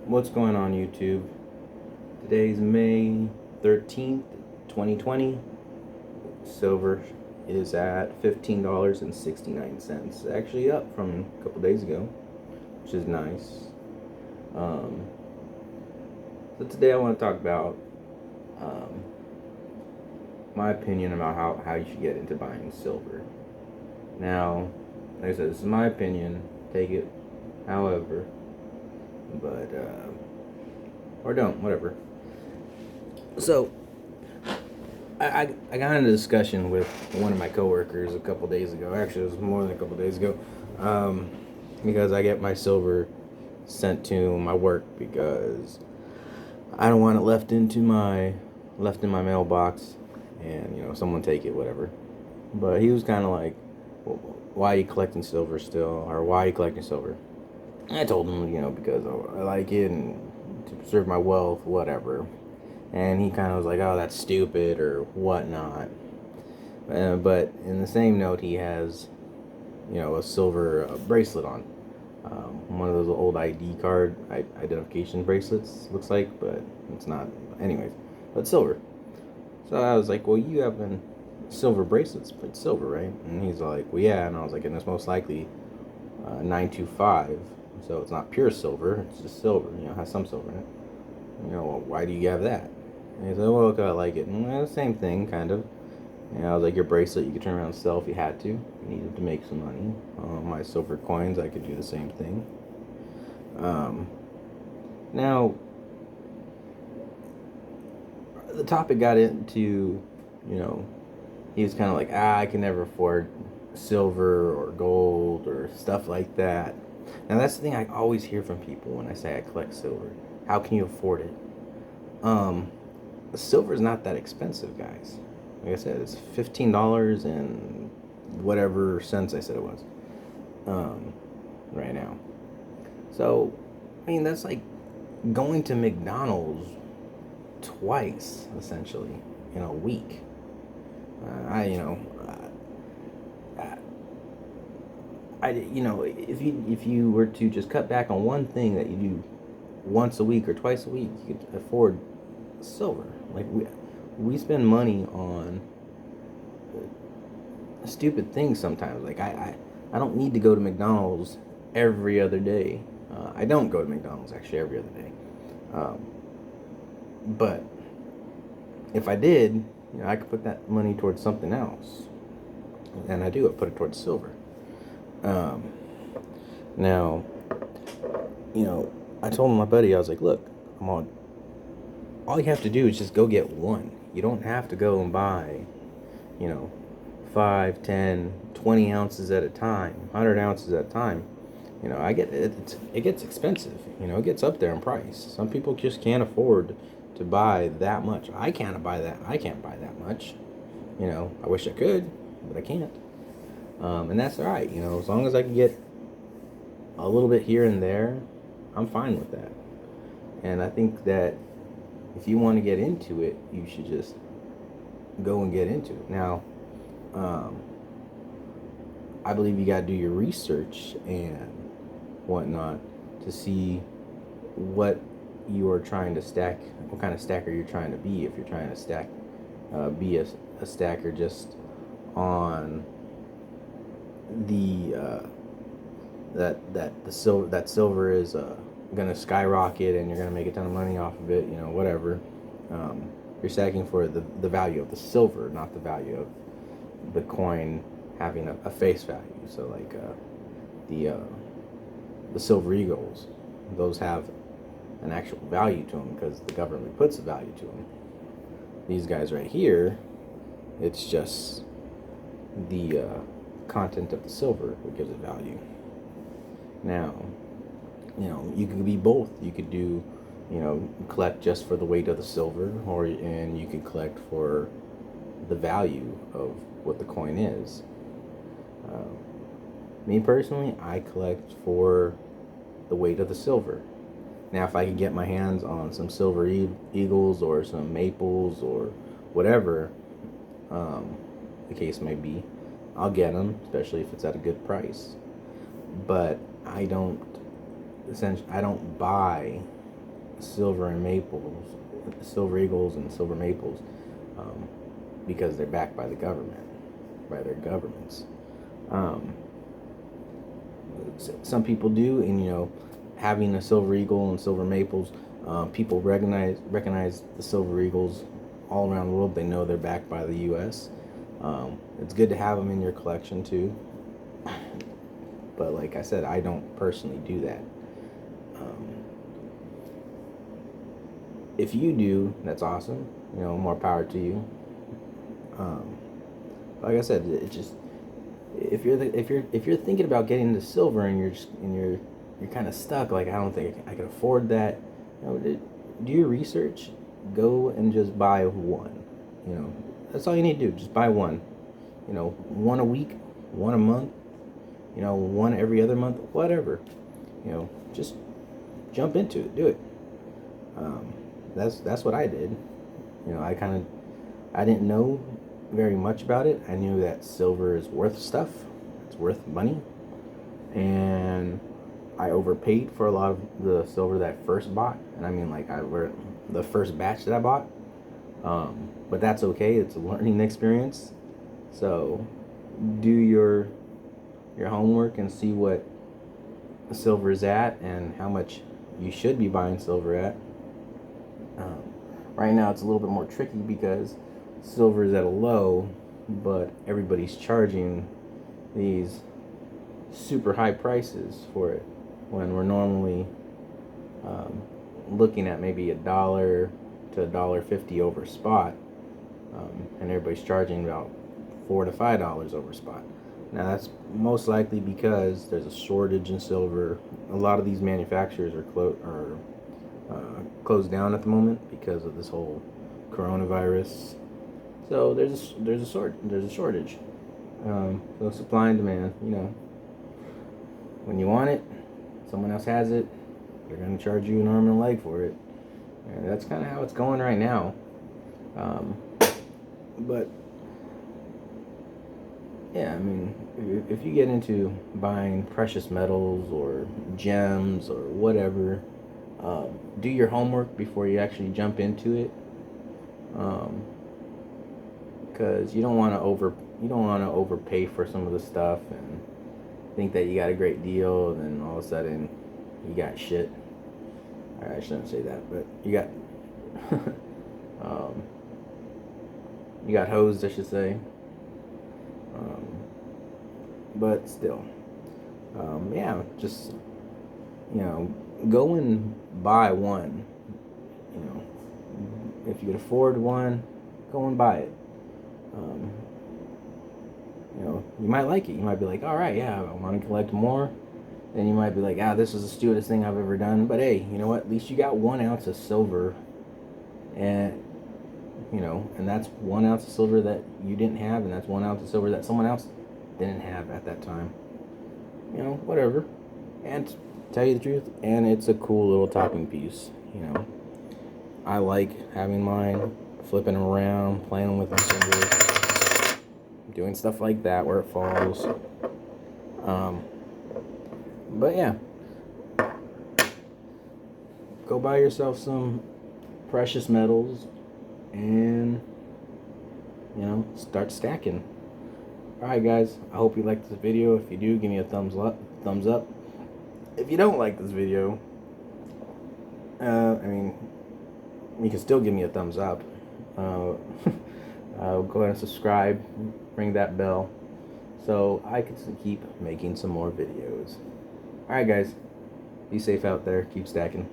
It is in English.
What's going on, YouTube? Today's May 13th, 2020. Silver is at $15.69. Actually up from a couple days ago, which is nice. Um, so today I want to talk about um, my opinion about how you should get into buying silver. Now, like I said, this is my opinion. Take it however, but or don't, whatever. So I got into a discussion with one of my coworkers a couple days ago. Actually, it was more than a couple days ago, because I get my silver sent to my work because I don't want it left in my mailbox, and someone take it, whatever. But he was kind of like, well, "Why are you collecting silver still?" Or "Why are you collecting silver?" And I told him, because I like it and to preserve my wealth, whatever. And he kind of was like, "Oh, that's stupid," or whatnot. But in the same note, he has, a silver bracelet on. One of those old ID card identification bracelets, looks like, but it's not. Anyways, but silver. So I was like, "Well, you have been silver bracelets, but silver, right?" And he's like, "Well, yeah." And I was like, "And it's most likely 925, so it's not pure silver. It's just silver. Has some silver in it. Well, why do you have that?" And he said, "Well, I like it." And same thing, kind of. I was like, "Your bracelet, you could turn around and sell if you had to. You needed to make some money. My silver coins, I could do the same thing." Um, Now, the topic got into, you know, he was kind of like, I can never afford silver or gold or stuff like that. Now, that's the thing I always hear from people when I say I collect silver. How can you afford it? Um, Silver is not that expensive, guys. Like I said, it's $15 and whatever cents I said it was, um, right now. So, I mean, that's like going to McDonald's twice, essentially, in a week. I, you know, if you were to just cut back on one thing that you do once a week or twice a week, you could afford silver. Like we spend money on stupid things sometimes. Like I don't need to go to McDonald's every other day. I don't go to McDonald's actually every other day. Um, but if I did, I could put that money towards something else, and I do. I put it towards silver. Um, Now, I told my buddy, I was like, "Look, I'm on. All you have to do is just go get one. You don't have to go and buy, you know, 5, 10, 20 ounces at a time, 100 ounces at a time. I get it. It gets expensive. It gets up there in price. Some people just can't afford to buy that much. I can't buy that. I can't buy that much. I wish I could, but I can't. And that's all right. As long as I can get a little bit here and there, I'm fine with that. And I think that if you want to get into it, you should just go and get into it. Now, um, I believe you got to do your research and whatnot to see what you are trying to stack, what kind of stacker you're trying to be. If you're trying to be a stacker just on the that silver is gonna skyrocket and you're gonna make a ton of money off of it, whatever. You're stacking for the value of the silver, not the value of the coin having a face value. So like the uh, the silver eagles, those have an actual value to them because the government puts a value to them. These guys right here, it's just the content of the silver that gives it value. Now, you could be both. You could do, collect just for the weight of the silver, and you could collect for the value of what the coin is. Uh, Me personally, I collect for the weight of the silver. Now, if I could get my hands on some silver eagles or some maples or whatever um, the case may be, I'll get them, especially if it's at a good price. But I don't buy silver and maples, silver eagles and silver maples, because they're backed by the government, by their governments. Um, some people do, and having a silver eagle and silver maples, people recognize the silver eagles all around the world. They know they're backed by the U.S. It's good to have them in your collection too, but like I said, I don't personally do that. If you do, that's awesome. More power to you. Like I said, it just, if you're thinking about getting into silver and you're kind of stuck, like I don't think I could afford that. Do your research. Go and just buy one. That's all you need to do. Just buy one. One a week, one a month. One every other month, whatever. Just jump into it. Do it. That's what I did. I didn't know very much about it. I knew that silver is worth stuff. It's worth money. And I overpaid for a lot of the silver that I first bought. And I mean, like, the first batch that I bought. But that's okay. It's a learning experience. So do your homework and see what silver is at and how much you should be buying silver at. Right now it's a little bit more tricky because silver is at a low, but everybody's charging these super high prices for it when we're normally looking at maybe $1 to $1.50 over spot, and everybody's charging about $4 to $5 over spot. Now that's most likely because there's a shortage in silver. A lot of these manufacturers are closed down at the moment because of this whole coronavirus. So there's a shortage. So supply and demand. When you want it, someone else has it. They're gonna charge you an arm and a leg for it. And that's kind of how it's going right now. But yeah, I mean, if you get into buying precious metals or gems or whatever, do your homework before you actually jump into it, because you don't want to overpay for some of the stuff and think that you got a great deal, and then all of a sudden you got shit. I shouldn't say that, but you got you got hosed, I should say. But still, yeah, just go and buy one. If you can afford one, go and buy it. You might like it. You might be like, all right, yeah, I want to collect more. Then you might be like, this is the stupidest thing I've ever done. But hey, you know what? At least you got 1 ounce of silver, and and that's 1 ounce of silver that you didn't have, and that's 1 ounce of silver that someone else didn't have at that time. Whatever. And to tell you the truth, and it's a cool little topping piece. I like having mine, flipping around, playing with my fingers, doing stuff like that where it falls. But yeah, go buy yourself some precious metals and start stacking. Alright guys, I hope you liked this video. If you do, give me a thumbs up. If you don't like this video, you can still give me a thumbs up. Go ahead and subscribe, ring that bell, so I can keep making some more videos. Alright guys, be safe out there, keep stacking.